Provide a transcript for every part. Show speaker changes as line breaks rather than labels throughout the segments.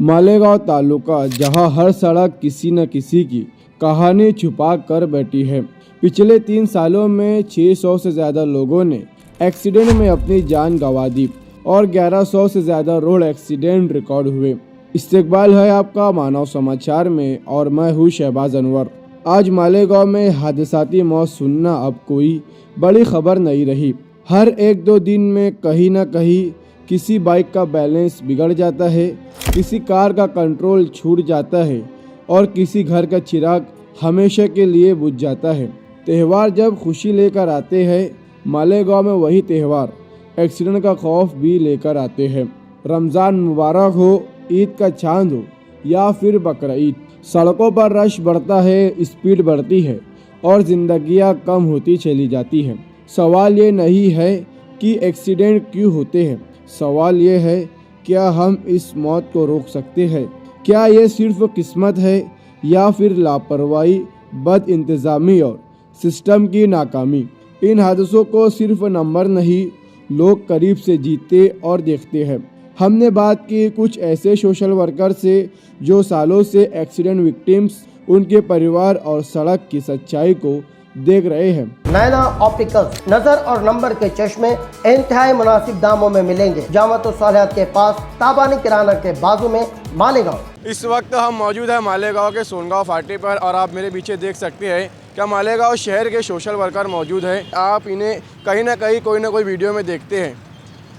मालेगांव तालुका, जहां हर सड़क किसी न किसी की कहानी छुपा कर बैठी है। पिछले 3 सालों में 600 से ज़्यादा लोगों ने एक्सीडेंट में अपनी जान गंवा दी और 1100 से ज़्यादा रोड एक्सीडेंट रिकॉर्ड हुए। इस्तकबाल है आपका मानव समाचार में और मैं हूँ शहबाज अनवर। आज मालेगांव में हादसाती मौत सुनना अब कोई बड़ी खबर नहीं रही। हर 1-2 दिन में कहीं न कहीं किसी बाइक का बैलेंस बिगड़ जाता है, किसी कार का कंट्रोल छूट जाता है और किसी घर का चिराग हमेशा के लिए बुझ जाता है। त्यौहार जब खुशी लेकर आते हैं, मालेगांव में वही त्यौहार एक्सीडेंट का खौफ भी लेकर आते हैं। रमज़ान मुबारक हो, ईद का चांद हो या फिर बकरा ईद, सड़कों पर रश बढ़ता है, स्पीड बढ़ती है और जिंदगियां कम होती चली जाती हैं। सवाल ये नहीं है कि एक्सीडेंट क्यों होते हैं, सवाल ये है क्या हम इस मौत को रोक सकते हैं। क्या ये सिर्फ किस्मत है या फिर लापरवाही, बद इंतज़ामी और सिस्टम की नाकामी। इन हादसों को सिर्फ नंबर नहीं, लोग करीब से जीते और देखते हैं। हमने बात की कुछ ऐसे सोशल वर्कर से जो सालों से एक्सीडेंट विक्टिम्स, उनके परिवार और सड़क की सच्चाई को देख रहे हैं।
नैना ऑप्टिकल्स, नजर और नंबर के चश्मे इंतहाई मुनासिब दामों में मिलेंगे। जामत सालियात के पास, ताबानी किराना के बाजू में, मालेगांव।
इस वक्त हम मौजूद हैं मालेगांव के सोनगांव फाटी पर और आप मेरे पीछे देख सकते हैं क्या मालेगांव शहर के सोशल वर्कर मौजूद हैं। आप इन्हें कहीं ना कहीं कोई ना कोई वीडियो में देखते हैं।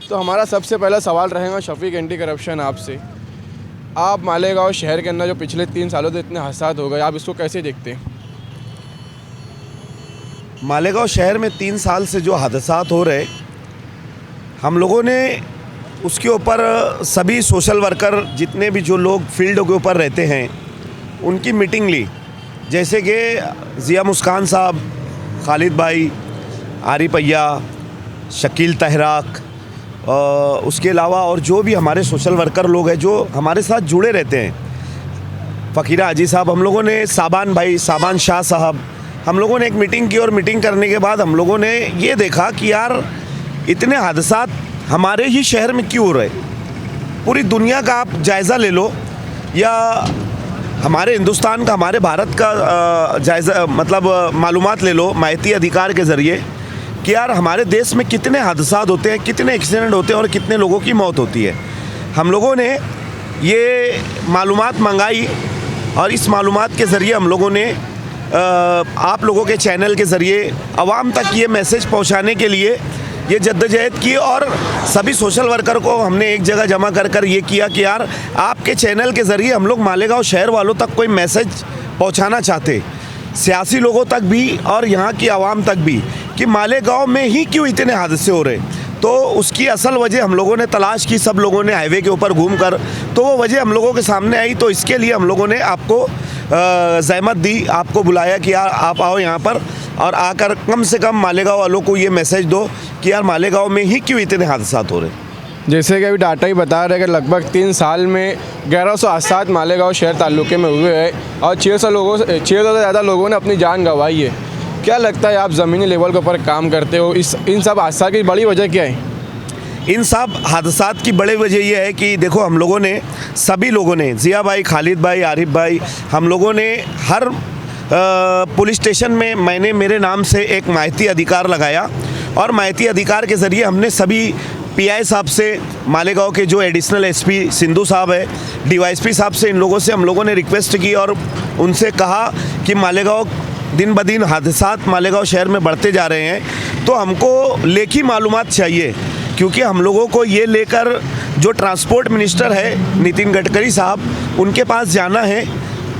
तो हमारा सबसे पहला सवाल रहेगा शफीक एंटी करप्शन आपसे। आप मालेगांव शहर के अंदर जो पिछले 3 सालों से इतने हादसात हो गए, आप इसको कैसे देखते हैं?
मालेगांव शहर में 3 साल से जो हादसात हो रहे, हम लोगों ने उसके ऊपर सभी सोशल वर्कर जितने भी जो लोग फील्ड के ऊपर रहते हैं उनकी मीटिंग ली। जैसे कि ज़िया मुस्कान साहब, खालिद भाई, आरिफ भैया, शकील तहराक, उसके अलावा और जो भी हमारे सोशल वर्कर लोग हैं जो हमारे साथ जुड़े रहते हैं, फ़कीरा हाजी साहब, हम लोगों ने साबान भाई, साबान शाह साहब, हम लोगों ने एक मीटिंग की और मीटिंग करने के बाद हम लोगों ने ये देखा कि यार इतने हादसात हमारे ही शहर में क्यों हो रहे। पूरी दुनिया का आप जायज़ा ले लो या हमारे हिंदुस्तान का, हमारे भारत का जायज़ा मतलब मालूमात ले लो माहिती अधिकार के ज़रिए कि यार हमारे देश में कितने हादसात होते हैं, कितने एक्सीडेंट होते हैं और कितने लोगों की मौत होती है। हम लोगों ने ये मालूमात मंगाई और इस मालूमात के ज़रिए हम लोगों ने आप लोगों के चैनल के ज़रिए आवाम तक ये मैसेज पहुंचाने के लिए ये जद्दोजहद की और सभी सोशल वर्कर को हमने एक जगह जमा कर कर ये किया कि यार आपके चैनल के ज़रिए हम लोग मालेगांव शहर वालों तक कोई मैसेज पहुंचाना चाहते, सियासी लोगों तक भी और यहाँ की आवाम तक भी, कि मालेगांव में ही क्यों इतने हादसे हो रहे। तो उसकी असल वजह हम लोगों ने तलाश की, सब लोगों ने हाईवे के ऊपर घूम कर, तो वो वजह हम लोगों के सामने आई। तो इसके लिए हम लोगों ने आपको ज़हमत दी, आपको बुलाया कि यार आप आओ यहाँ पर और आकर कम से कम मालेगांव वालों को ये मैसेज दो कि यार मालेगांव में ही क्यों इतने हादसात हो रहे।
जैसे कि अभी डाटा ही बता रहे हैं कि लगभग 3 साल में 1100 हादसात मालेगांव शहर तालुके में हुए हैं और 600 से ज़्यादा लोगों ने अपनी जान गंवाई है। क्या लगता है, आप ज़मीनी लेवल के ऊपर काम करते हो, इन सब हादसा की बड़ी वजह क्या है?
इन सब हादसात की बड़ी वजह यह है कि देखो हम लोगों ने, सभी लोगों ने, ज़िया भाई, खालिद भाई, आरिफ भाई, हम लोगों ने हर पुलिस स्टेशन में मैंने मेरे नाम से एक माहिती अधिकार लगाया और माहिती अधिकार के ज़रिए हमने सभी पीआई साहब से, मालेगांव के जो एडिशनल एसपी सिंधु साहब है, डीवाईएसपी साहब से, इन लोगों से हम लोगों ने रिक्वेस्ट की और उनसे कहा कि मालेगांव दिन ब दिन हादसात मालेगांव शहर में बढ़ते जा रहे हैं, तो हमको लेखी मालूमात चाहिए। क्योंकि हम लोगों को ये लेकर जो ट्रांसपोर्ट मिनिस्टर है नितिन गडकरी साहब, उनके पास जाना है।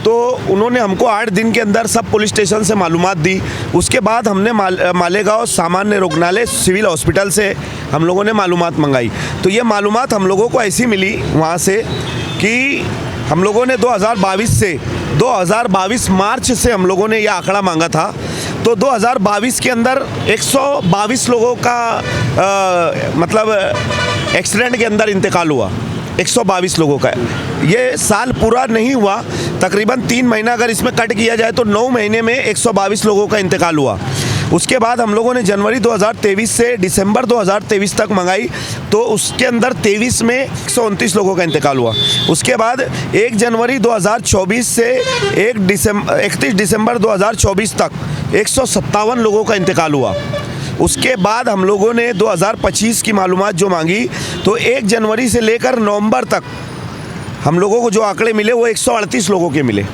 तो उन्होंने हमको 8 दिन के अंदर सब पुलिस स्टेशन से मालूमात दी। उसके बाद हमने मालेगांव सामान्य रुग्णालय सिविल हॉस्पिटल से हम लोगों ने मालूमात मंगाई। तो ये मालूमात हम लोगों को ऐसी मिली वहाँ से कि हम लोगों ने 2022 मार्च से हम लोगों ने यह आंकड़ा मांगा था। तो 2022 के अंदर 122 लोगों का मतलब एक्सीडेंट के अंदर इंतकाल हुआ, 122 लोगों का। ये साल पूरा नहीं हुआ, तकरीबन 3 महीना अगर इसमें कट किया जाए तो 9 महीने में 122 लोगों का इंतकाल हुआ। उसके बाद हम लोगों ने जनवरी 2023 से दिसंबर 2023 तक मंगाई, तो उसके अंदर 23 में 129 लोगों का इंतकाल हुआ। उसके बाद 1 जनवरी 2024 से 31 दिसंबर 2024 तक 157 लोगों का इंतकाल हुआ। उसके बाद हम लोगों ने 2025 की मालूमात जो मांगी, तो 1 जनवरी से लेकर नवंबर तक हम लोगों को जो आंकड़े मिले वो 138 लोगों के मिले।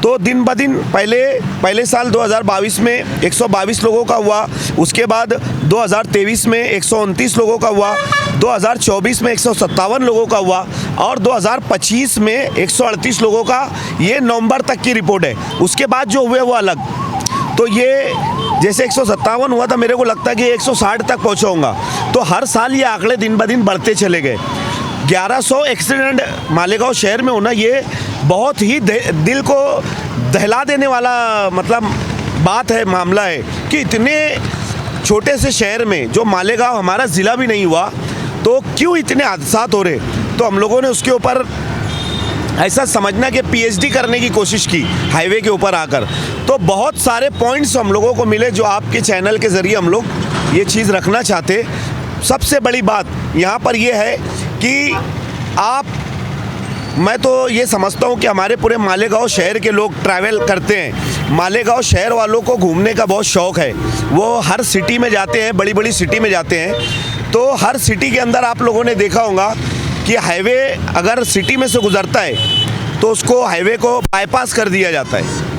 तो दिन ब दिन पहले साल 2022 में 122 लोगों का हुआ, उसके बाद 2023 में 129 लोगों का हुआ, 2024 में 157 लोगों का हुआ और 2025 में 138 लोगों का, ये नवंबर तक की रिपोर्ट है। उसके बाद जो हुए वो अलग। तो ये जैसे 157 हुआ था, मेरे को लगता है कि 160 तक पहुँचा होगा। तो हर साल ये आंकड़े दिन ब दिन बढ़ते चले गए। 1100 एक्सीडेंट मालेगांव शहर में होना, ये बहुत ही दिल को दहला देने वाला मतलब बात है, मामला है कि इतने छोटे से शहर में जो मालेगांव हमारा ज़िला भी नहीं हुआ, तो क्यों इतने हादसा हो रहे। तो हम लोगों ने उसके ऊपर ऐसा समझना कि पीएचडी करने की कोशिश की हाईवे के ऊपर आकर। तो बहुत सारे पॉइंट्स हम लोगों को मिले जो आपके चैनल के ज़रिए हम लोग ये चीज़ रखना चाहते। सबसे बड़ी बात यहाँ पर ये है कि मैं तो ये समझता हूँ कि हमारे पूरे मालेगांव शहर के लोग ट्रैवल करते हैं। मालेगांव शहर वालों को घूमने का बहुत शौक़ है, वो हर सिटी में जाते हैं, बड़ी बड़ी सिटी में जाते हैं। तो हर सिटी के अंदर आप लोगों ने देखा होगा कि हाईवे अगर सिटी में से गुजरता है तो उसको हाईवे को बाईपास कर दिया जाता है।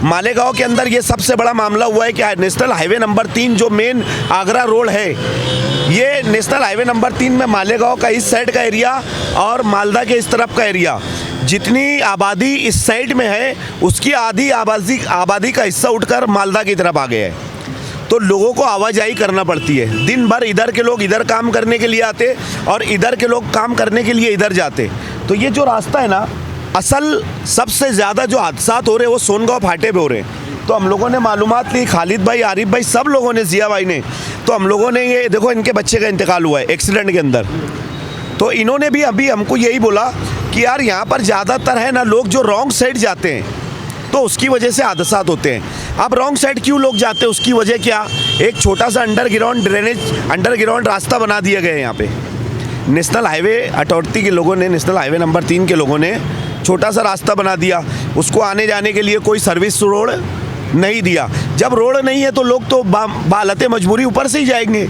मालेगांव के अंदर ये सबसे बड़ा मामला हुआ है कि नेशनल हाईवे नंबर 3 जो मेन आगरा रोड है, ये नेशनल हाईवे नंबर 3 में मालेगांव का इस साइड का एरिया और मालदा के इस तरफ का एरिया, जितनी आबादी इस साइड में है उसकी आधी आबादी का हिस्सा उठकर मालदा की तरफ आ गया है। तो लोगों को आवाजाही करना पड़ती है। दिन भर इधर के लोग इधर काम करने के लिए आते और इधर के लोग काम करने के लिए इधर जाते। तो ये जो रास्ता है ना, असल सबसे ज़्यादा जो हादसा हो रहे हैं वो सोनगांव फाटे पे हो रहे हैं। तो हम लोगों ने मालूमात ली, खालिद भाई, आरिफ भाई, सब लोगों ने, जिया भाई ने, तो हम लोगों ने ये देखो इनके बच्चे का इंतकाल हुआ है एक्सीडेंट के अंदर। तो इन्होंने भी अभी हमको यही बोला कि यार यहाँ पर ज़्यादातर है ना लोग जो रॉन्ग साइड जाते हैं, तो उसकी वजह से हादसा होते हैं। अब रॉन्ग साइड क्यों लोग जाते हैं, उसकी वजह क्या, एक छोटा सा अंडरग्राउंड रास्ता बना दिया गया है यहाँ पे। नेशनल हाईवे अथॉरिटी के लोगों ने, नेशनल हाईवे नंबर 3 के लोगों ने छोटा सा रास्ता बना दिया, उसको आने जाने के लिए कोई सर्विस रोड नहीं दिया। जब रोड नहीं है तो लोग तो बालते मजबूरी ऊपर से ही जाएंगे।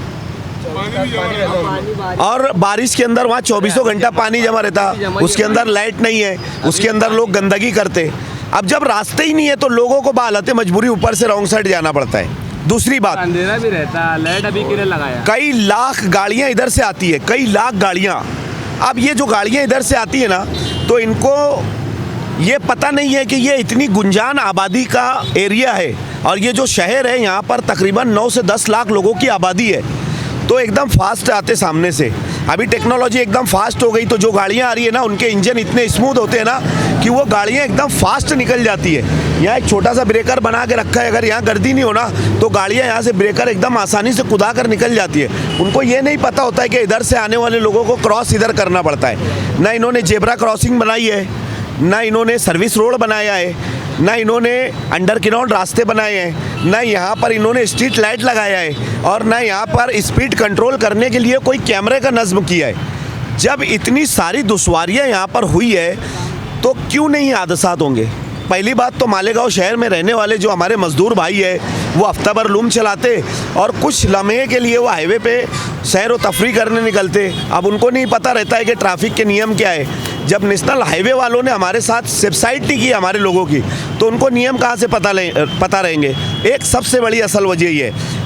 और बारिश के अंदर वहाँ 24 घंटा पानी जमा रहता, उसके अंदर लाइट नहीं है, उसके अंदर लोग गंदगी करते। अब जब रास्ते ही नहीं है तो लोगों को बालते मजबूरी ऊपर से रॉन्ग साइड जाना पड़ता है। दूसरी बात,
अंधेरा भी रहता, लाइट अभी किधर लगाया,
कई लाख गाड़ियाँ इधर से आती है, कई लाख गाड़ियाँ। अब ये जो गाड़ियाँ इधर से आती है ना, तो इनको ये पता नहीं है कि ये इतनी गुंजान आबादी का एरिया है और ये जो शहर है यहाँ पर तकरीबन 9 से 10 लाख लोगों की आबादी है। तो एकदम फास्ट आते सामने से। अभी टेक्नोलॉजी एकदम फास्ट हो गई, तो जो गाड़ियाँ आ रही है ना, उनके इंजन इतने स्मूथ होते हैं ना कि वो गाड़ियाँ एकदम फास्ट निकल जाती है। यहाँ एक छोटा सा ब्रेकर बना के रखा है, अगर यहाँ गर्दी नहीं होना तो गाड़ियाँ यहाँ से ब्रेकर एकदम आसानी से कुदा कर निकल जाती है। उनको ये नहीं पता होता है कि इधर से आने वाले लोगों को क्रॉस इधर करना पड़ता है। ना इन्होंने जेब्रा क्रॉसिंग बनाई है, ना इन्होंने सर्विस रोड बनाया है, ना इन्होंने अंडरग्राउंड रास्ते बनाए हैं, ना यहाँ पर इन्होंने स्ट्रीट लाइट लगाया है और ना यहाँ पर स्पीड कंट्रोल करने के लिए कोई कैमरे का नज़्म किया है। जब इतनी सारी दुश्वारियाँ यहाँ पर हुई है तो क्यों नहीं हादसात होंगे। पहली बात तो मालेगांव शहर में रहने वाले जो हमारे मज़दूर भाई है वो हफ्ता भर लूम चलाते और कुछ लम्हे के लिए वो हाईवे पे सैर व तफरी करने निकलते। अब उनको नहीं पता रहता है कि ट्रैफिक के नियम क्या है। जब नेशनल हाईवे वालों ने हमारे साथ वेबसाइट नहीं की हमारे लोगों की, तो उनको नियम कहाँ से पता रहेंगे। एक सबसे बड़ी असल वजह ये है।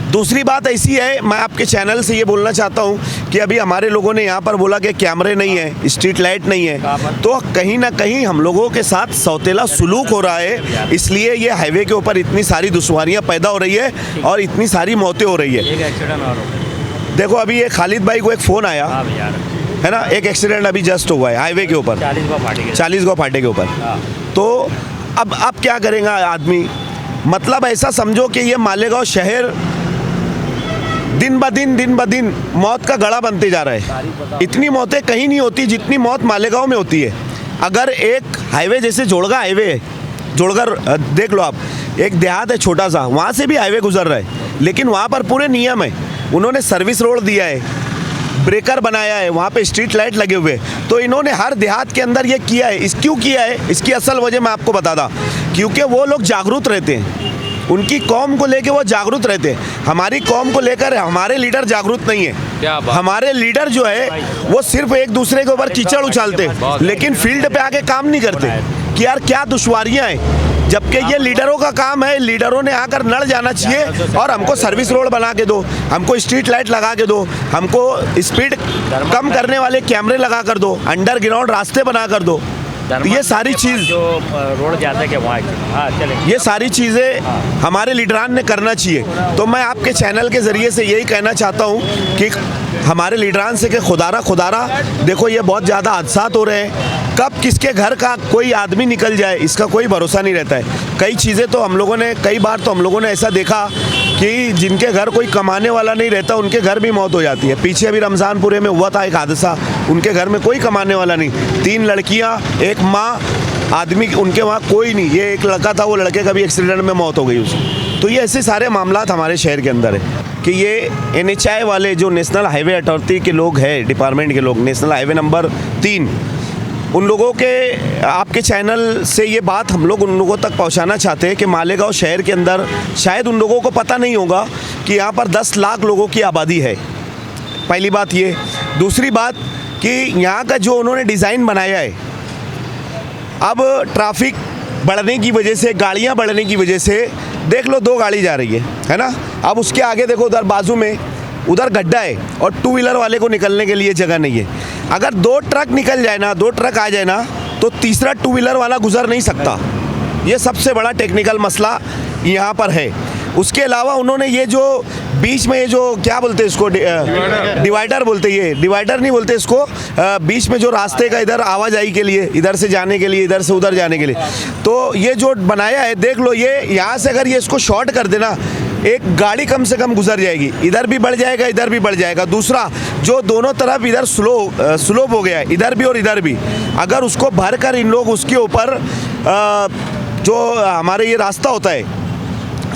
दूसरी बात ऐसी है, मैं आपके चैनल से ये बोलना चाहता हूँ कि अभी हमारे लोगों ने यहाँ पर बोला कि कैमरे नहीं है, स्ट्रीट लाइट नहीं है, तो कहीं ना कहीं हम लोगों के साथ सौतेला सुलूक हो रहा है। इसलिए ये हाईवे के ऊपर इतनी सारी दुश्वारियाँ पैदा हो रही है और इतनी सारी मौतें हो रही है। देखो अभी ये खालिद भाई को एक फ़ोन आया है ना, एक एक्सीडेंट अभी जस्ट हुआ है हाईवे के ऊपर, 40 गाँव फाटे के ऊपर। तो अब क्या करेगा आदमी। मतलब ऐसा समझो कि ये मालेगांव शहर दिन ब दिन मौत का गड़ा बनते जा रहा है। इतनी मौतें कहीं नहीं होती जितनी मौत मालेगांव में होती है। अगर एक हाईवे जैसे जोड़गा हाईवे, जोड़कर देख लो आप, एक देहात है छोटा सा, वहाँ से भी हाईवे गुजर रहा है, लेकिन वहाँ पर पूरे नियम है। उन्होंने सर्विस रोड दिया है, ब्रेकर बनाया है, वहाँ पे स्ट्रीट लाइट लगे हुए हैं। तो इन्होंने हर देहात के अंदर ये किया है। क्यों किया है, इसकी असल वजह मैं आपको बताता, क्योंकि वो लोग जागरूक रहते हैं, उनकी कौम को लेके वो जागरूक रहते हैं। हमारी कौम को लेकर हमारे लीडर जागरूक नहीं है। हमारे लीडर जो है वो सिर्फ एक दूसरे के ऊपर कीचड़ उछालते हैं, लेकिन फील्ड पे आके काम नहीं करते कि यार क्या दुश्वारियाँ हैं। जबकि ये लीडरों का काम है, लीडरों ने आकर लड़ जाना चाहिए और हमको सर्विस रोड बना के दो, हमको स्ट्रीट लाइट लगा के दो, हमको स्पीड कम करने वाले कैमरे लगा कर दो, अंडरग्राउंड रास्ते बना कर दो। ये सारी चीज़
जो रोड जाते के वहाँ, हाँ चलें,
ये सारी चीज़ें हमारे लीडरान ने करना चाहिए। तो मैं आपके चैनल के ज़रिए से यही कहना चाहता हूँ कि हमारे लीडरान से कि खुदारा देखो, ये बहुत ज़्यादा हादसा हो रहे हैं। कब किसके घर का कोई आदमी निकल जाए इसका कोई भरोसा नहीं रहता है। कई चीज़ें तो कई बार तो हम लोगों ने ऐसा देखा कि जिनके घर कोई कमाने वाला नहीं रहता उनके घर भी मौत हो जाती है। पीछे अभी रमज़ानपुरे में हुआ था एक हादसा, उनके घर में कोई कमाने वाला नहीं, 3 लड़कियां, एक माँ, आदमी उनके वहाँ कोई नहीं। ये एक लड़का था, वो लड़के का भी एक्सीडेंट में मौत हो गई उसकी। तो ये ऐसे सारे मामलात हमारे शहर के अंदर है कि ये NHAI वाले जो नेशनल हाईवे अथॉरिटी के लोग हैं, डिपार्टमेंट के लोग, नेशनल हाईवे नंबर 3, उन लोगों के आपके चैनल से ये बात हम लोग उन लोगों तक पहुंचाना चाहते हैं कि मालेगांव शहर के अंदर शायद उन लोगों को पता नहीं होगा कि यहाँ पर 10 लाख लोगों की आबादी है। पहली बात ये। दूसरी बात कि यहाँ का जो उन्होंने डिज़ाइन बनाया है, अब ट्रैफिक बढ़ने की वजह से, गाड़ियाँ बढ़ने की वजह से, देख लो 2 गाड़ी जा रही है ना। अब उसके आगे देखो, उधर बाजू में उधर गड्ढा है और 2 व्हीलर वाले को निकलने के लिए जगह नहीं है। अगर 2 ट्रक निकल जाए ना, 2 ट्रक आ जाए ना, तो तीसरा 2 व्हीलर वाला गुजर नहीं सकता। ये सबसे बड़ा टेक्निकल मसला यहाँ पर है। उसके अलावा उन्होंने ये जो बीच में ये जो क्या बोलते हैं इसको, डिवाइडर बोलते हैं, ये डिवाइडर नहीं बोलते इसको, बीच में जो रास्ते का इधर आवाजाही के लिए, इधर से जाने के लिए, इधर से उधर जाने के लिए, तो ये जो बनाया है, देख लो, ये यहाँ से अगर ये इसको शॉर्ट कर देना, एक गाड़ी कम से कम गुजर जाएगी, इधर भी बढ़ जाएगा, इधर भी बढ़ जाएगा। दूसरा जो दोनों तरफ इधर स्लोप हो गया है, इधर भी और इधर भी, अगर उसको भर कर इन लोग उसके ऊपर जो हमारे ये रास्ता होता है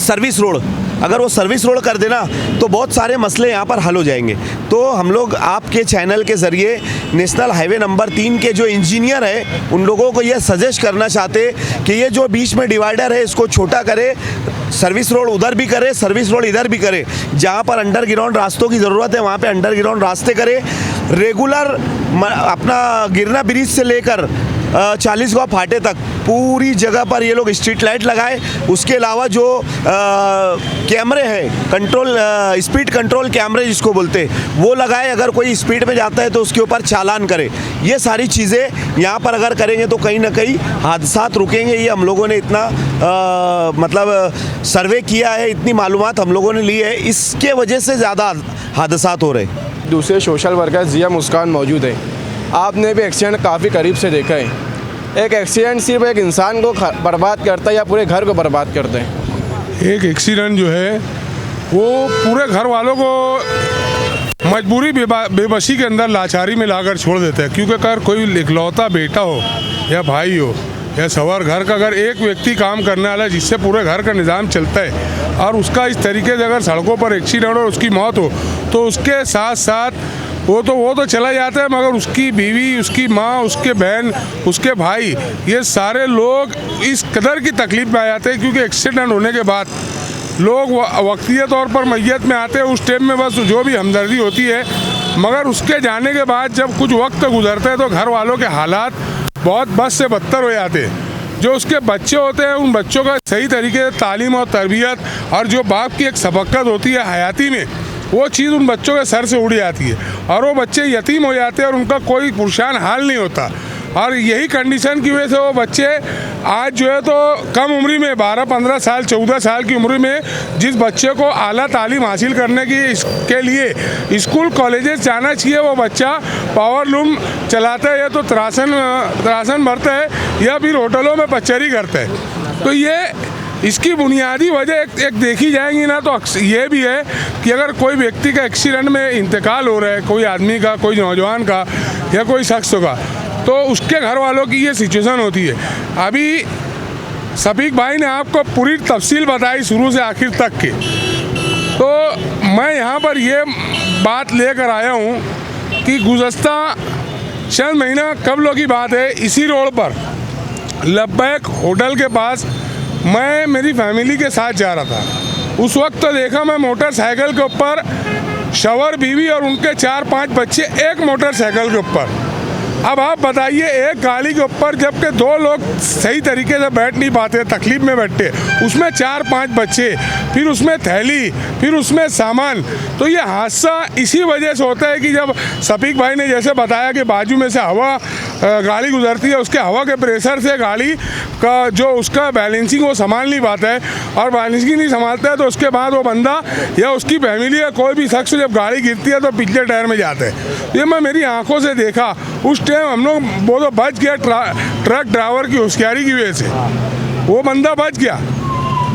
सर्विस रोड, अगर वो सर्विस रोड कर देना तो बहुत सारे मसले यहाँ पर हल हो जाएंगे। तो हम लोग आपके चैनल के ज़रिए नेशनल हाईवे नंबर 3 के जो इंजीनियर हैं उन लोगों को ये सजेस्ट करना चाहते कि ये जो बीच में डिवाइडर है इसको छोटा करे, सर्विस रोड उधर भी करे, सर्विस रोड इधर भी करे। जहाँ पर अंडरग्राउंड रास्तों की ज़रूरत है वहाँ पे अंडरग्राउंड रास्ते करे। रेगुलर अपना गिरना ब्रिज से लेकर 40 गाँव फाटे तक पूरी जगह पर ये लोग स्ट्रीट लाइट लगाए। उसके अलावा जो कैमरे हैं, कंट्रोल स्पीड कंट्रोल कैमरे जिसको बोलते हैं, वो लगाए। अगर कोई स्पीड में जाता है तो उसके ऊपर चालान करे। ये सारी चीज़ें यहाँ पर अगर करेंगे तो कहीं ना कहीं हादसात रुकेंगे। ये हम लोगों ने इतना मतलब सर्वे किया है, इतनी मालूमात हम लोगों ने ली है, इसके वजह से ज़्यादा हादसात हो रहे हैं।
दूसरे सोशल वर्कर जिया मुस्कान मौजूद है। आपने भी एक्सीडेंट काफ़ी करीब से देखा है। एक एक्सीडेंट सिर्फ एक इंसान को बर्बाद करता है या पूरे घर को बर्बाद करता है?
एक एक्सीडेंट जो है वो पूरे घर वालों को मजबूरी बेबसी के अंदर लाचारी में लाकर छोड़ देता है। क्योंकि अगर कोई इकलौता बेटा हो या भाई हो या सवार घर का अगर एक व्यक्ति काम करने वाला है जिससे पूरे घर का निज़ाम चलता है और उसका इस तरीके से अगर सड़कों पर एक्सीडेंट और उसकी मौत हो तो उसके साथ साथ वो तो चला जाता है, मगर उसकी बीवी, उसकी माँ, उसके बहन, उसके भाई, ये सारे लोग इस कदर की तकलीफ में आ जाते हैं। क्योंकि एक्सीडेंट होने के बाद लोग वक्तीय तौर पर मैयत में आते हैं, उस टाइम में बस जो भी हमदर्दी होती है, मगर उसके जाने के बाद जब कुछ वक्त गुजरता है तो घर वालों के हालात बहुत बद से बदतर हो जाते हैं। जो उसके बच्चे होते हैं उन बच्चों का सही तरीके से तालीम और तरबियत और जो बाप की एक सबक़त होती है हयाती में, वो चीज़ उन बच्चों के सर से उड़ जाती है और वो बच्चे यतीम हो जाते हैं और उनका कोई पुरशान हाल नहीं होता। और यही कंडीशन की वजह से वो बच्चे आज जो है तो कम उम्र में 12-15 साल 14 साल की उम्र में जिस बच्चे को आला तालीम हासिल करने के लिए स्कूल कॉलेजेस जाना चाहिए, वो बच्चा पावर लूम चलाता है या तो त्रासन भरता है या फिर होटलों में पचरी करता है। तो ये इसकी बुनियादी वजह एक देखी जाएंगी ना तो ये भी है कि अगर कोई व्यक्ति का एक्सीडेंट में इंतकाल हो रहा है, कोई आदमी का, कोई नौजवान का या कोई शख्स का, तो उसके घर वालों की ये सिचुएशन होती है। अभी सफीक भाई ने आपको पूरी तफसील बताई शुरू से आखिर तक की। तो मैं यहाँ पर ये बात लेकर आया हूँ कि गुज़श्ता चंद महीना कबलों की बात है, इसी रोड पर लब्बैक होटल के पास मैं मेरी फैमिली के साथ जा रहा था। उस वक्त तो देखा मैं मोटरसाइकिल के ऊपर शौहर बीवी और उनके 4-5 बच्चे एक मोटरसाइकिल के ऊपर। अब आप बताइए, एक गाड़ी के ऊपर जबकि 2 लोग सही तरीके से बैठ नहीं पाते, तकलीफ में बैठते, उसमें 4-5 बच्चे, फिर उसमें थैली, फिर उसमें सामान। तो ये हादसा इसी वजह से होता है कि जब सफीक भाई ने जैसे बताया कि बाजू में से हवा गाड़ी गुजरती है, उसके हवा के प्रेशर से गाड़ी का जो उसका बैलेंसिंग वो संभाल नहीं पाता है, और बैलेंसिंग नहीं संभालता है तो उसके बाद वो बंदा या उसकी फैमिली या कोई भी शख्स जब गाड़ी गिरती है तो पिछले टायर में जाते हैं। ये मैं मेरी आंखों से देखा। उस टाइम हम लोग वो तो बच गया ट्रक ड्राइवर की होशियारी की वजह से, वो बंदा बच गया।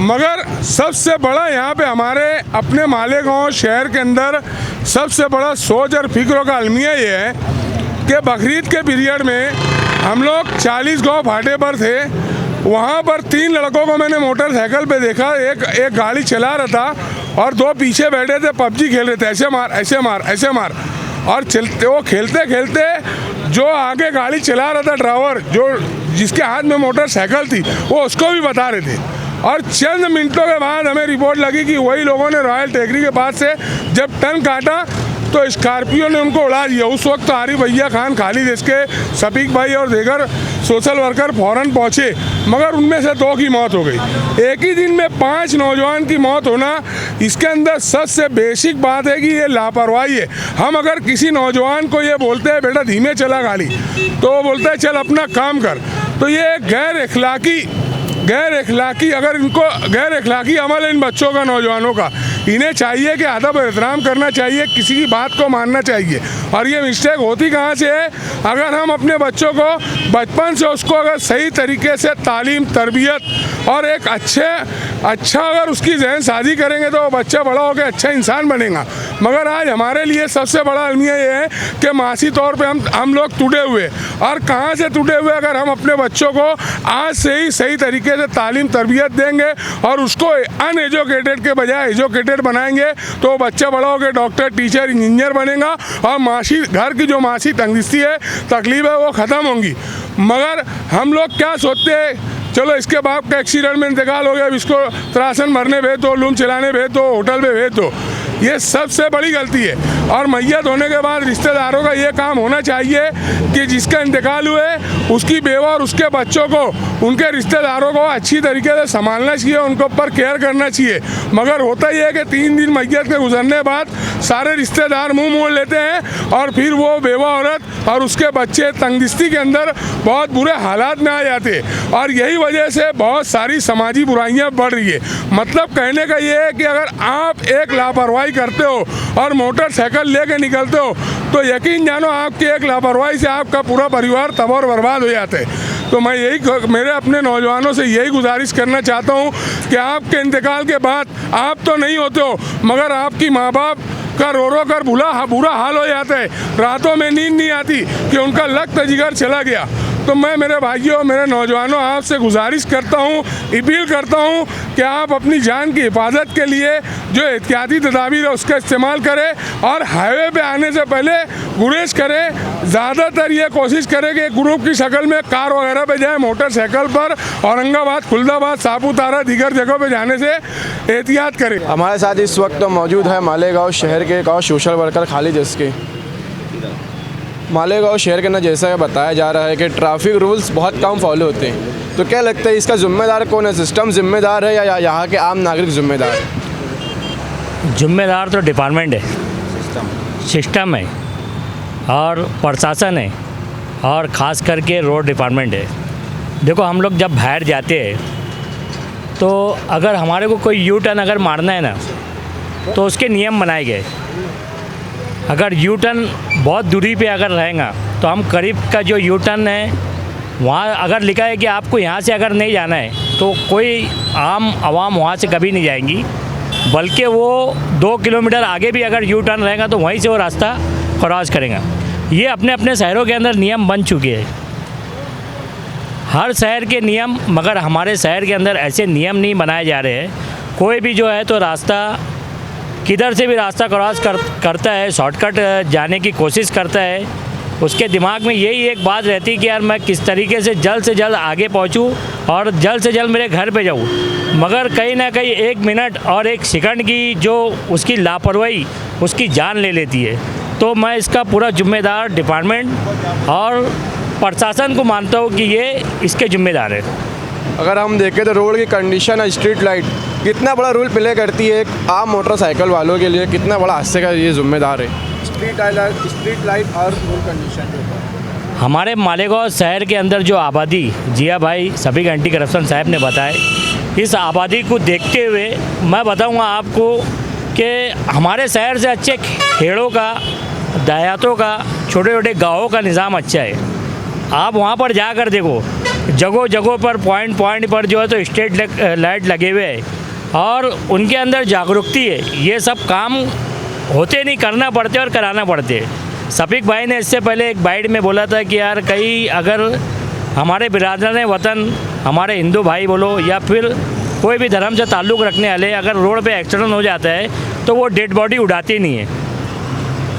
मगर सबसे बड़ा यहाँ पे हमारे अपने मालेगांव शहर के अंदर सबसे बड़ा सोच और फिक्र का अलमिया ये है कि बकरीद के पीरियड में हम लोग 40 गाँव फाटे पर थे। वहाँ पर 3 लड़कों को मैंने मोटरसाइकिल पे देखा, एक गाड़ी चला रहा था और 2 पीछे बैठे थे, पबजी खेल रहे थे, ऐसे मार ऐसे मार ऐसे मार। और चलते वो खेलते खेलते जो आगे गाड़ी चला रहा था ड्राइवर, जो जिसके हाथ में मोटरसाइकिल थी, वो उसको भी बता रहे थे। और चंद मिनटों के बाद हमें रिपोर्ट लगी कि वही लोगों ने रॉयल टेकरी के पास से जब टर्न काटा तो स्कॉर्पियो ने उनको उड़ा दिया। उस वक्त आरिफ भैया खान, खालिद इसके, सफीक भाई और दीगर सोशल वर्कर फ़ौरन पहुँचे, मगर उनमें से 2 की मौत हो गई। एक ही दिन में 5 नौजवान की मौत होना, इसके अंदर सबसे बेसिक बात है कि ये लापरवाही है। हम अगर किसी नौजवान को ये बोलते हैं बेटा धीमे चला गाड़ी, तो वो बोलता है चल अपना काम कर। तो ये गैर इखलाकी अगर इनको गैर इखलाकी अमल है इन बच्चों का, नौजवानों का। इन्हें चाहिए कि अदब एहतराम करना चाहिए, किसी की बात को मानना चाहिए। और ये मिस्टेक होती कहाँ से है? अगर हम अपने बच्चों को बचपन से उसको अगर सही तरीके से तालीम, तरबियत और एक अच्छा अगर उसकी जहन साजी करेंगे तो वो बच्चा बड़ा होकर अच्छा इंसान बनेगा। मगर आज हमारे लिए सबसे बड़ा अलमिया ये है कि मासी तौर पे हम लोग टूटे हुए। और कहाँ से टूटे हुए? अगर हम अपने बच्चों को आज से ही सही तरीके से तालीम, तरबियत देंगे और उसको अनएजुकेटेड के बजाय एजुकेटेड बनाएंगे तो वो बच्चा बड़ा होकर डॉक्टर, टीचर, इंजीनियर बनेगा और माशी घर की जो मासी तंगदस्ती है, तकलीफ है, वो ख़त्म होंगी। मगर हम लोग क्या सोचते हैं, चलो इसके बाप का एक्सीडेंट में इंतकाल हो गया, अब इसको त्रासन भरने भेज दो, लूम चलाने भेज दो, होटल पे भेज दो। ये सबसे बड़ी गलती है। और मैयत होने के बाद रिश्तेदारों का ये काम होना चाहिए कि जिसका इंतकाल हुए उसकी बेवा और उसके बच्चों को, उनके रिश्तेदारों को अच्छी तरीके से संभालना चाहिए, उनके ऊपर केयर करना चाहिए। मगर होता ही है कि 3 दिन मैयत के गुजरने बाद सारे रिश्तेदार मुंह मोड़ लेते हैं और फिर वो बेवा औरत और उसके बच्चे तंगदस्ती के अंदर बहुत बुरे हालात में आ जाते। और यही वजह से बहुत सारी समाजी बुराइयां बढ़ रही है। मतलब कहने का ये है कि अगर आप एक लापरवाही करते हो और मोटरसाइकिल लेके निकलते हो तो यकीन जानो आपकी एक लापरवाही से आपका पूरा परिवार तबाह और बर्बाद हो जाता है। तो मैं मेरे अपने नौजवानों से यही गुजारिश करना चाहता हूँ कि आपके इंतकाल के बाद आप तो नहीं होते हो, मगर आपकी माँ बाप का रो कर बुरा हाल हो जाता है। रातों में नींद नहीं आती कि उनका लख्त जिगर चला गया। तो मैं मेरे भाइयों, मेरे नौजवानों, आपसे गुजारिश करता हूँ, अपील करता हूँ कि आप अपनी जान की हिफाजत के लिए जो एहतियाती तदाबीर है उसका इस्तेमाल करें और हाईवे पे आने से पहले गुरेज करें। ज़्यादातर ये कोशिश करें कि ग्रुप की शक्ल में कार वगैरह पे जाए, मोटरसाइकिल पर औरंगाबाद, खुलदाबाद, सापुतारा, दीगर जगहों पे जाने से एहतियात करें।
हमारे साथ इस वक्त मौजूद है मालेगांव शहर के एक और सोशल वर्कर खालिद इसके। मालेगांव शहर के अंदर जैसा कि बताया जा रहा है कि ट्रैफिक रूल्स बहुत कम फॉलो होते हैं, तो क्या लगता है इसका जिम्मेदार कौन है? सिस्टम जिम्मेदार है या यहाँ के आम नागरिक जिम्मेदार है?
जिम्मेदार तो डिपार्टमेंट है, सिस्टम है और प्रशासन है और ख़ास करके रोड डिपार्टमेंट है। देखो, हम लोग जब बाहर जाते हैं तो अगर हमारे को कोई यू टर्न अगर मारना है ना तो उसके नियम बनाए गए। अगर यू टर्न बहुत दूरी पे अगर रहेगा तो हम करीब का जो यू टर्न है वहाँ अगर लिखा है कि आपको यहाँ से अगर नहीं जाना है तो कोई आम आवाम वहाँ से कभी नहीं जाएंगी, बल्कि वो 2 किलोमीटर आगे भी अगर यू टर्न रहेगा तो वहीं से वो रास्ता क्रॉस करेगा। ये अपने अपने शहरों के अंदर नियम बन चुके हैं। हर शहर के नियम, मगर हमारे शहर के अंदर ऐसे नियम नहीं बनाए जा रहे हैं। कोई भी जो है तो रास्ता किधर से भी रास्ता क्रॉस करता है, शॉर्टकट जाने की कोशिश करता है, उसके दिमाग में यही एक बात रहती है कि यार मैं किस तरीके से जल्द आगे पहुंचूं और जल्द से जल्द मेरे घर पे जाऊं। मगर कहीं ना कहीं 1 मिनट और 1 सेकंड की जो उसकी लापरवाही उसकी जान ले लेती है। तो मैं इसका पूरा जिम्मेदार डिपार्टमेंट और प्रशासन को मानता हूँ कि ये इसके जिम्मेदार है।
अगर हम देखें तो रोड की कंडीशन और स्ट्रीट लाइट कितना बड़ा रोल प्ले करती है एक आम मोटरसाइकिल वालों के लिए, कितना बड़ा हादसे का ये जिम्मेदार है स्ट्रीट लाइट और रोड कंडीशन के ऊपर।
हमारे मालेगांव शहर के अंदर जो आबादी जिया भाई सभी एंटी करप्शन साहब ने बताया, इस आबादी को देखते हुए मैं बताऊंगा आपको कि हमारे शहर से अच्छे खेड़ों का, देहातों का, छोटे छोटे गाँवों का निज़ाम अच्छा है। आप वहाँ पर जाकर देखो, जगह जगह पर पॉइंट पर जो है तो स्ट्रीट लाइट लगे हुए हैं और उनके अंदर जागरूकता है। ये सब काम होते नहीं, करना पड़ते और कराना पड़ते। शफीक भाई ने इससे पहले एक बाइट में बोला था कि यार कहीं अगर हमारे बिरादरान वतन, हमारे हिंदू भाई बोलो या फिर कोई भी धर्म से ताल्लुक़ रखने वाले अगर रोड पे एक्सीडेंट हो जाता है तो वो डेड बॉडी उड़ाती नहीं है।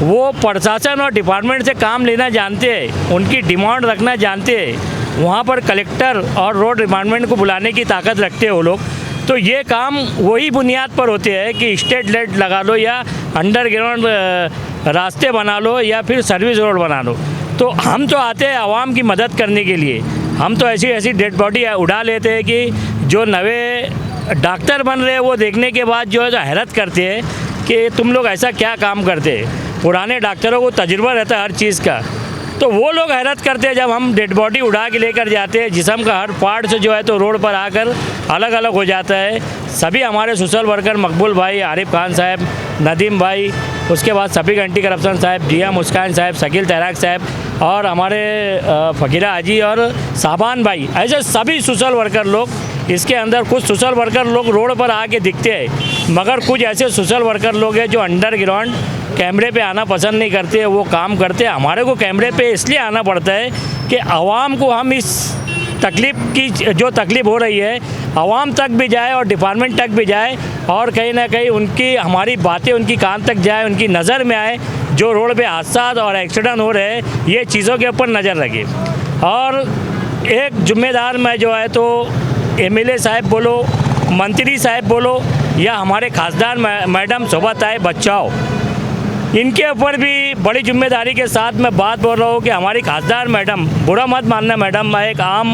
वो प्रशासन और डिपार्टमेंट से काम लेना जानते हैं, उनकी डिमांड रखना जानते हैं। वहाँ पर कलेक्टर और रोड डिपार्टमेंट को बुलाने की ताकत रखते हैं वो लोग। तो ये काम वही बुनियाद पर होते हैं कि स्ट्रीट लाइट लगा लो या अंडरग्राउंड रास्ते बना लो या फिर सर्विस रोड बना लो। तो हम तो आते हैं आवाम की मदद करने के लिए। हम तो ऐसी डेड बॉडी उड़ा लेते हैं कि जो नए डॉक्टर बन रहे हैं वो देखने के बाद जो है तो हैरत करते हैं कि तुम लोग ऐसा क्या काम करते हैं। पुराने डॉक्टरों को तजुर्बा रहता है हर चीज़ का, तो वो लोग हैरत करते हैं जब हम डेड बॉडी उड़ा के लेकर जाते हैं। जिस्म का हर पार्ट से जो है तो रोड पर आकर अलग अलग हो जाता है। सभी हमारे सोशल वर्कर मकबूल भाई, आरिफ खान साहब, नदीम भाई, उसके बाद सभी एंटी करप्शन साहब, जिया मुस्कान साहब, शकील तैराक साहब और हमारे फ़कीरा हाजी और साबान भाई, ऐसे सभी सोशल वर्कर लोग इसके अंदर। कुछ सोशल वर्कर लोग रोड पर आके दिखते हैं, मगर कुछ ऐसे सोशल वर्कर लोग हैं जो अंडरग्राउंड कैमरे पे आना पसंद नहीं करते, वो काम करते हैं। हमारे को कैमरे पे इसलिए आना पड़ता है कि आवाम को हम इस तकलीफ़ की जो तकलीफ़ हो रही है आवाम तक भी जाए और डिपार्टमेंट तक भी जाए और कहीं ना कहीं उनकी हमारी बातें उनकी कान तक जाए, उनकी नज़र में आए। जो रोड पे हादसा और एक्सीडेंट हो रहे हैं ये चीज़ों के ऊपर नज़र रखे। और एक जिम्मेदार मैं जो है तो MLA साहब बोलो, मंत्री साहब बोलो या हमारे खासदार मैडम शोभाताई बच्चाओ, इनके ऊपर भी बड़ी जिम्मेदारी के साथ मैं बात बोल रहा हूँ कि हमारी खासदार मैडम, बुरा मत मानना मैडम, मैं एक आम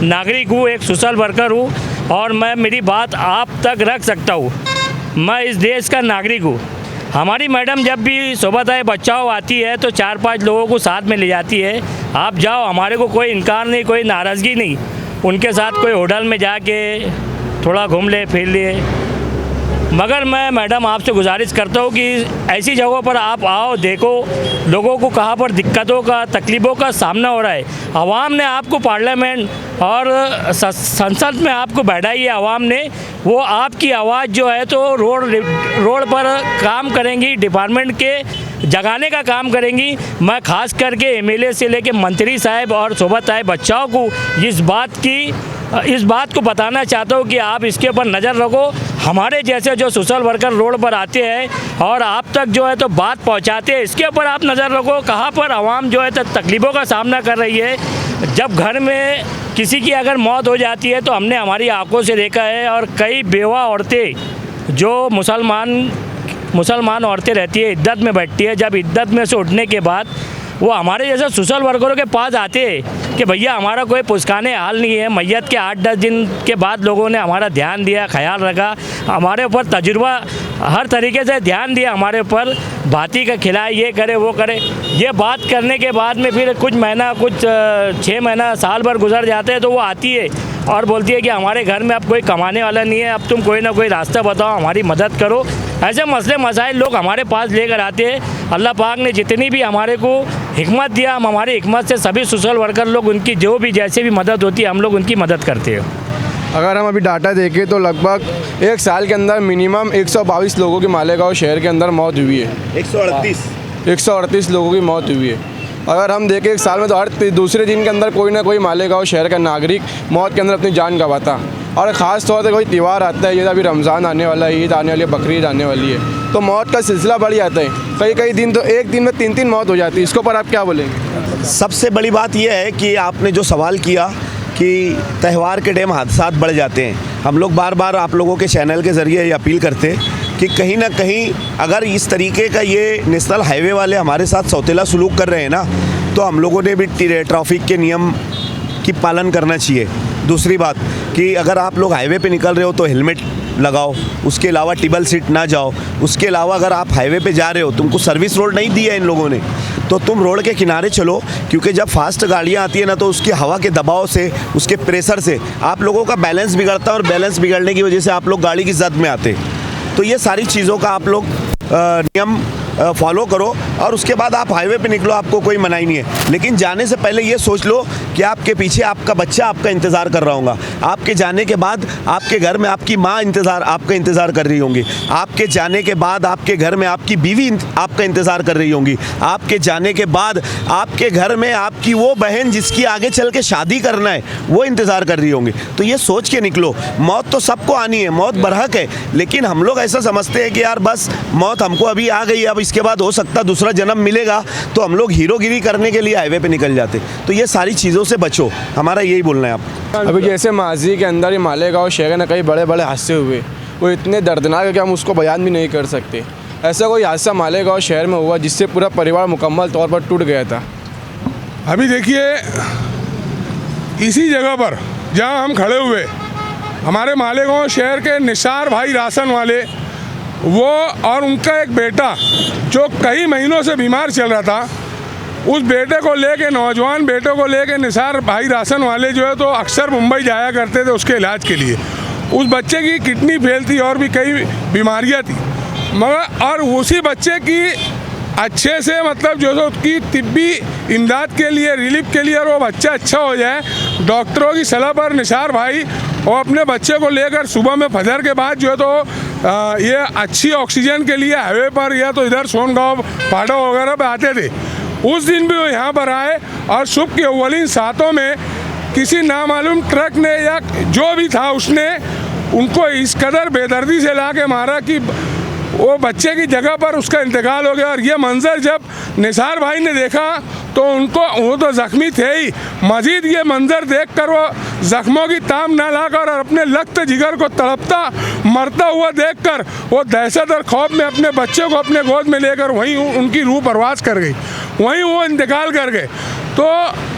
नागरिक हूँ, एक सोशल वर्कर हूँ और मैं मेरी बात आप तक रख सकता हूँ। मैं इस देश का नागरिक हूँ। हमारी मैडम जब भी शोभाताई बचाओ आती है तो 4-5 लोगों को साथ में ले जाती है। आप जाओ, हमारे को कोई इनकार नहीं, कोई नाराज़गी नहीं। उनके साथ कोई होटल में जाके थोड़ा घूम ले फिर ले। मगर मैं मैडम आपसे गुजारिश करता हूँ कि ऐसी जगहों पर आप आओ, देखो लोगों को कहाँ पर दिक्कतों का, तकलीफ़ों का सामना हो रहा है। आवाम ने आपको पार्लियामेंट और संसद में आपको बैठाई है आवाम ने, वो आपकी आवाज़ जो है तो रोड पर काम करेंगी, डिपार्टमेंट के जगाने का काम करेंगी। मैं खास करके MLA से लेके मंत्री साहब और शोभाताई बच्चाओं को इस बात को बताना चाहता हूँ कि आप इसके ऊपर नज़र रखो। हमारे जैसे जो सोशल वर्कर रोड पर आते हैं और आप तक जो है तो बात पहुँचाते हैं, इसके ऊपर आप नज़र रखो। कहाँ पर आवाम जो है तो तकलीफ़ों का सामना कर रही है। जब घर में किसी की अगर मौत हो जाती है तो हमने हमारी आंखों से देखा है, और कई बेवा औरतें जो मुसलमान औरतें रहती है, इद्दत में बैठती है, जब इद्दत में से उठने के बाद वो हमारे जैसे सोशल वर्करों के पास आते हैं कि भैया हमारा कोई पुस्काने हाल नहीं है। मैयत के 8-10 दिन के बाद लोगों ने हमारा ध्यान दिया, ख्याल रखा, हमारे ऊपर तजुर्बा हर तरीके से ध्यान दिया, हमारे ऊपर भाती का खिलाए, ये करे वो करे। ये बात करने के बाद में फिर कुछ 6 महीना साल भर गुजर जाते हैं तो वो आती है और बोलती है कि हमारे घर में अब कोई कमाने वाला नहीं है, अब तुम कोई ना कोई रास्ता बताओ, हमारी मदद करो। ऐसे मसले मसाइल लोग हमारे पास लेकर आते हैं। अल्लाह पाक ने जितनी भी हमारे को हिकमत दिया, हम हमारी हिकमत से सभी सोशल वर्कर लोग उनकी जो भी जैसे भी मदद होती है हम लोग उनकी मदद करते हैं।
अगर हम अभी डाटा देखें तो लगभग 1 साल के अंदर मिनिमम 122 लोगों की मालेगांव शहर के अंदर मौत हुई है।
138
138 लोगों की मौत हुई है। अगर हम देखें एक साल में तो हर दूसरे दिन के अंदर कोई ना कोई मालेगांव शहर का नागरिक मौत के अंदर अपनी जान गंवाता। और ख़ास तौर से कोई त्यौहार आता है, ये अभी रमज़ान आने वाला है, ईद आने वाली है, बकरीद आने वाली है, तो मौत का सिलसिला बढ़ जाता है। कई दिन तो एक दिन में 3 मौत हो जाती है। इसके ऊपर आप क्या बोलेंगे?
सबसे बड़ी बात यह है कि आपने जो सवाल किया कि त्यौहार के टाइम हादसात बढ़ जाते हैं, हम लोग बार बार आप लोगों के चैनल के ज़रिए ये अपील करते हैं कि कहीं ना कहीं अगर इस तरीके का ये नेशनल हाईवे वाले हमारे साथ सौतेला सलूक कर रहे हैं ना, तो हम लोगों ने भी ट्रैफिक के नियम की पालन करना चाहिए। दूसरी बात कि अगर आप लोग हाईवे पे निकल रहे हो तो हेलमेट लगाओ, उसके अलावा टेबल सीट ना जाओ। उसके अलावा अगर आप हाईवे पे जा रहे हो, तुमको सर्विस रोड नहीं दी है इन लोगों ने, तो तुम रोड के किनारे चलो, क्योंकि जब फास्ट गाड़ियाँ आती है ना तो उसकी हवा के दबाव से, उसके प्रेशर से आप लोगों का बैलेंस बिगड़ता है और बैलेंस बिगड़ने की वजह से आप लोग गाड़ी की जद में आते। तो ये सारी चीज़ों का आप लोग नियम फॉलो करो और उसके बाद आप हाईवे पे निकलो, आपको कोई मनाही नहीं है। लेकिन जाने से पहले ये सोच लो कि आपके पीछे आपका बच्चा आपका इंतज़ार कर रहा होगा, आपके जाने के बाद आपके घर में आपकी माँ आपका इंतज़ार कर रही होंगी, आपके जाने के बाद आपके घर में आपकी बीवी आपका इंतज़ार कर रही होंगी, आपके जाने के बाद आपके घर में आपकी वो बहन जिसकी आगे चल के शादी करना है वो इंतज़ार कर रही होंगी। तो ये सोच के निकलो, मौत तो सबको आनी है, मौत बरहक है, लेकिन हम लोग ऐसा समझते हैं कि यार बस मौत हमको अभी आ गई, अब इसके बाद हो सकता दूसरा जन्म मिलेगा, तो हम लोग हीरोगिरी करने के लिए हाईवे पे निकल जाते। तो ये सारी चीज़ों से बचो, हमारा यही बोलना है आप।
अभी जैसे माजी के अंदर ही मालेगांव शहर में कई बड़े बड़े हादसे हुए, वो इतने दर्दनाक है कि हम उसको बयान भी नहीं कर सकते। ऐसा कोई हादसा मालेगांव शहर में हुआ जिससे पूरा परिवार मुकम्मल तौर पर टूट गया था?
अभी देखिए, इसी जगह पर जहां हम खड़े हुए, हमारे मालेगांव शहर के निसार भाई राशन वाले, वो और उनका एक बेटा जो कई महीनों से बीमार चल रहा था, उस बेटे को लेके, नौजवान बेटे को लेके निसार भाई राशन वाले जो है तो अक्सर मुंबई जाया करते थे उसके इलाज के लिए। उस बच्चे की किडनी फेल थी और भी कई बीमारियां थी, मगर और उसी बच्चे की अच्छे से मतलब जो है उसकी तिब्बी इमदाद के लिए, रिलीफ के लिए, और वो बच्चा अच्छा हो जाए, डॉक्टरों की सलाह पर निसार भाई और अपने बच्चे को लेकर सुबह में फजर के बाद जो है तो ये अच्छी ऑक्सीजन के लिए हाईवे पर या तो इधर सोनगांव पाड़ा वगैरह पे आते थे। उस दिन भी वो यहाँ पर आए और सुबह के अव्वलीन सातों में किसी नामालूम ट्रक ने या जो भी था उसने उनको इस कदर बेदर्दी से ला के मारा कि वो बच्चे की जगह पर उसका इंतकाल हो गया। और ये मंजर जब निसार भाई ने देखा तो वो तो ज़ख्मी थे ही, मज़ीद ये मंजर देखकर वो ज़ख्मों की ताम ना लाकर और अपने लख्त जिगर को तड़पता मरता हुआ देखकर वो दहशत और खौफ में अपने बच्चे को अपने गोद में लेकर वहीं उनकी रूह परवास कर गई, वहीं वो इंतकाल कर गए। तो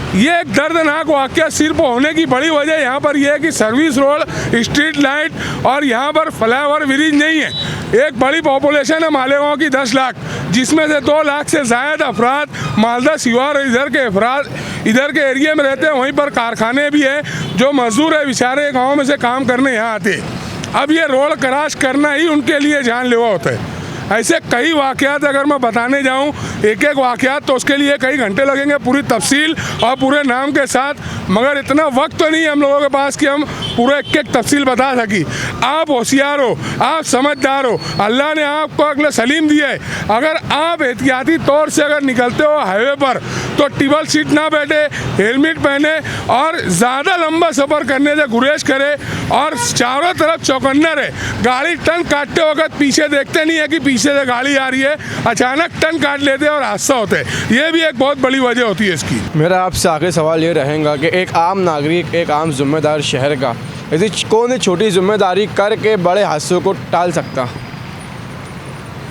ये एक दर्दनाक वाक़या सिर्फ होने की बड़ी वजह यहाँ पर यह है कि सर्विस रोड, स्ट्रीट लाइट और यहाँ पर फ्लाईओवर ब्रिज नहीं है। एक बड़ी पॉपुलेशन है मालेगांव की 10 लाख, जिसमें से 2 लाख से ज़ायद अफराद मालदा सिवार इधर के अफराद इधर के एरिया में रहते हैं। वहीं पर कारखाने भी हैं, जो मजदूर है बेचारे गाँव में से काम करने यहाँ आते हैं। अब ये रोड क्रॉस करना ही उनके लिए जानलेवा होता है। ऐसे कई वाक़यात अगर मैं बताने जाऊं, एक एक वाक़यात तो उसके लिए कई घंटे लगेंगे पूरी तफसील और पूरे नाम के साथ, मगर इतना वक्त तो नहीं है हम लोगों के पास कि हम पूरा एक एक तफसील बता सकी। आप होशियार हो, आप समझदार हो, अल्लाह ने आपको अक्ल सलीम दिया है। अगर आप एहतियाती तौर से अगर निकलते हो हाईवे पर तो टेबल सीट ना बैठे, हेलमेट पहने और ज़्यादा लंबा सफ़र करने से गुरेज करे और चारों तरफ चौकन्ना रहे। गाड़ी टर्न काटते वक्त पीछे देखते नहीं है कि पीछे से गाड़ी आ रही है, अचानक टर्न काट लेते हैं और हादसा होता है। ये भी एक बहुत बड़ी वजह होती है इसकी।
मेरा आपसे आखिरी सवाल ये रहेगा कि एक आम नागरिक, एक आम जिम्मेदार शहर का ऐसी कौन सी छोटी जिम्मेदारी करके बड़े हादसों को टाल सकता?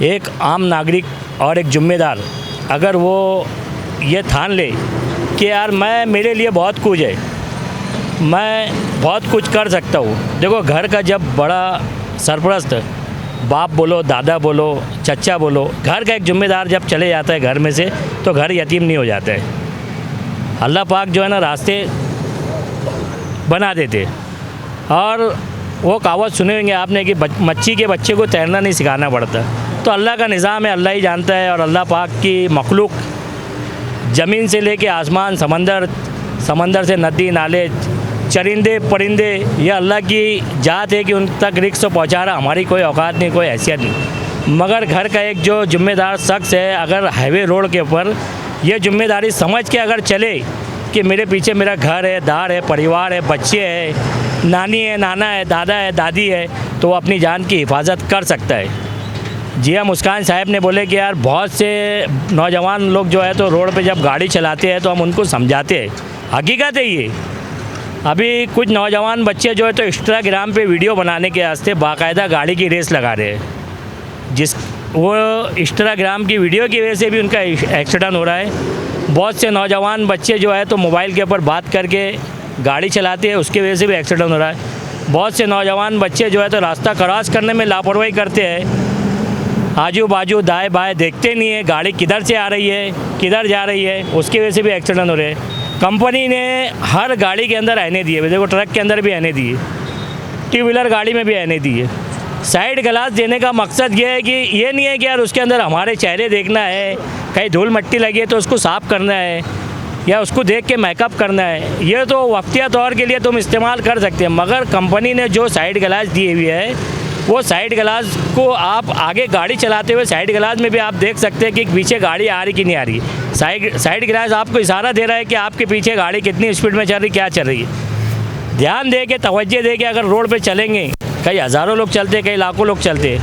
एक आम नागरिक और एक जिम्मेदार अगर वो ये ठान ले कि यार मेरे लिए बहुत कुछ है, मैं बहुत कुछ कर सकता हूँ। देखो, घर का जब बड़ा सरपरस्त, बाप बोलो, दादा बोलो, चचा बोलो, घर का एक जिम्मेदार जब चले जाता है घर में से, तो घर यतीम नहीं हो जाता है। अल्लाह पाक जो है ना रास्ते बना देते। और वो कहावत सुने होंगे आपने कि मच्छी के बच्चे को तैरना नहीं सिखाना पड़ता। तो अल्लाह का निज़ाम है, अल्लाह ही जानता है। और अल्लाह पाक की मखलूक ज़मीन से लेके आसमान, समंदर से नदी नाले, चरिंदे परिंदे, ये अल्लाह की जात है कि उन तक रिस्क पहुँचा रहा। हमारी कोई औकात नहीं, कोई हैसियत नहीं। मगर घर का एक जो जिम्मेदार शख्स है, अगर हाईवे रोड के ऊपर ये जिम्मेदारी समझ के अगर चले कि मेरे पीछे मेरा घर है, दार है, परिवार है, बच्चे हैं, नानी है, नाना है, दादा है, दादी है, तो वो अपनी जान की हिफाजत कर सकता है। जी हाँ, मुस्कान साहब ने बोले कि यार बहुत से नौजवान लोग जो है तो रोड पे जब गाड़ी चलाते हैं तो हम उनको समझाते हैं, हकीकत है ये। अभी कुछ नौजवान बच्चे जो है तो इंस्टाग्राम पे वीडियो बनाने के वास्ते बाकायदा गाड़ी की रेस लगा रहे हैं, जिस वो इंस्टाग्राम की वीडियो की वजह से भी उनका एक्सीडेंट हो रहा है। बहुत से नौजवान बच्चे जो है तो मोबाइल के ऊपर बात करके गाड़ी चलाते हैं, उसकी वजह से भी एक्सीडेंट हो रहा है। बहुत से नौजवान बच्चे जो है तो रास्ता क्रॉस करने में लापरवाही करते हैं, आजू बाजू दाएं बाएं देखते नहीं है, गाड़ी किधर से आ रही है, किधर जा रही है, उसकी वजह से भी एक्सीडेंट हो रहे हैं। कंपनी ने हर गाड़ी के अंदर आईने दिए, देखो ट्रक के अंदर भी आईने दिए, टू व्हीलर गाड़ी में भी आईने दिए। साइड ग्लास देने का मकसद ये है कि ये नहीं है कि यार उसके अंदर हमारे चेहरे देखना है, कहीं धूल मट्टी लगी है तो उसको साफ़ करना है या उसको देख के मेकअप करना है। ये तो वक्तिया तौर के लिए तुम इस्तेमाल कर सकते हैं, मगर कंपनी ने जो साइड ग्लास दी हुई है वो साइड ग्लास को आप आगे गाड़ी चलाते हुए साइड ग्लास में भी आप देख सकते हैं कि पीछे गाड़ी आ रही कि नहीं आ रही। साइड ग्लास आपको इशारा दे रहा है कि आपके पीछे गाड़ी कितनी स्पीड में चल रही, क्या चल रही है। ध्यान दे के, तवज्जो दे के अगर रोड पे चलेंगे, कई हज़ारों लोग चलते, कई लाखों लोग चलते,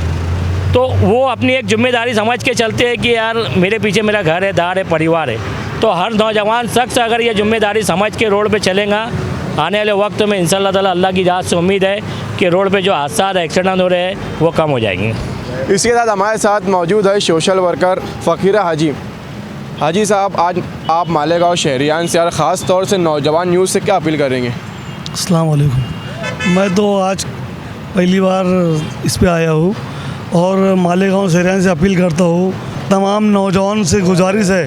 तो वो अपनी एक जिम्मेदारी समझ के चलते हैं कि यार मेरे पीछे मेरा घर है, दार है, परिवार है। तो हर नौजवान शख्स अगर ये जिम्मेदारी समझ के रोड पे चलेगा, आने वाले वक्त में इंशाअल्लाह ताला अल्लाह की ज़ात से उम्मीद है कि रोड पे जो हादसा एक्सीडेंट हो रहे हैं वो कम हो जाएंगे।
इसके साथ हमारे साथ मौजूद है सोशल वर्कर फ़कीरा हाजी। हाजी साहब, आज आप मालेगांव शहरियान से और ख़ास तौर से नौजवान यूथ से क्या अपील करेंगे?
अस्सलाम वालेकुम। मैं तो आज पहली बार इस पे आया हूँ और मालेगांव शहरियान से अपील करता हूँ, तमाम नौजवान से गुजारिश है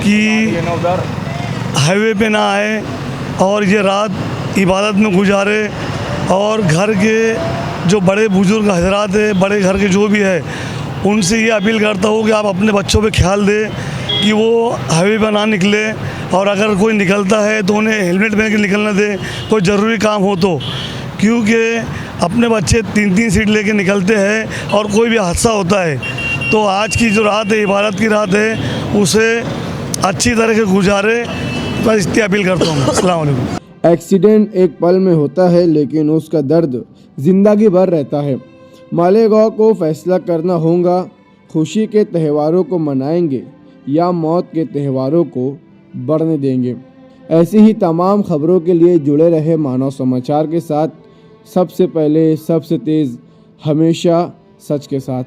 कि हाईवे पे ना आए और ये रात इबादत में गुजारे, और घर के जो बड़े बुजुर्ग हजरात है, बड़े घर के जो भी है, उनसे ये अपील करता हूँ कि आप अपने बच्चों पे ख्याल दें कि वो हाईवे पर ना निकले, और अगर कोई निकलता है तो उन्हें हेलमेट पहन के निकलना दें, कोई ज़रूरी काम हो तो, क्योंकि अपने बच्चे 3-3 सीट लेके निकलते हैं और कोई भी हादसा होता है। तो आज की जो रात है, इबादत की रात है, उसे अच्छी तरह से गुजारे, बस इतनी अपील करता हूँ। अस्सलाम वालेकुम।
एक्सीडेंट एक पल में होता है लेकिन उसका दर्द जिंदगी भर रहता है। मालेगांव को फैसला करना होगा, खुशी के त्योहारों को मनाएंगे या मौत के त्योहारों को बढ़ने देंगे। ऐसी ही तमाम खबरों के लिए जुड़े रहे मानव समाचार के साथ, सबसे पहले, सबसे तेज़, हमेशा सच के साथ।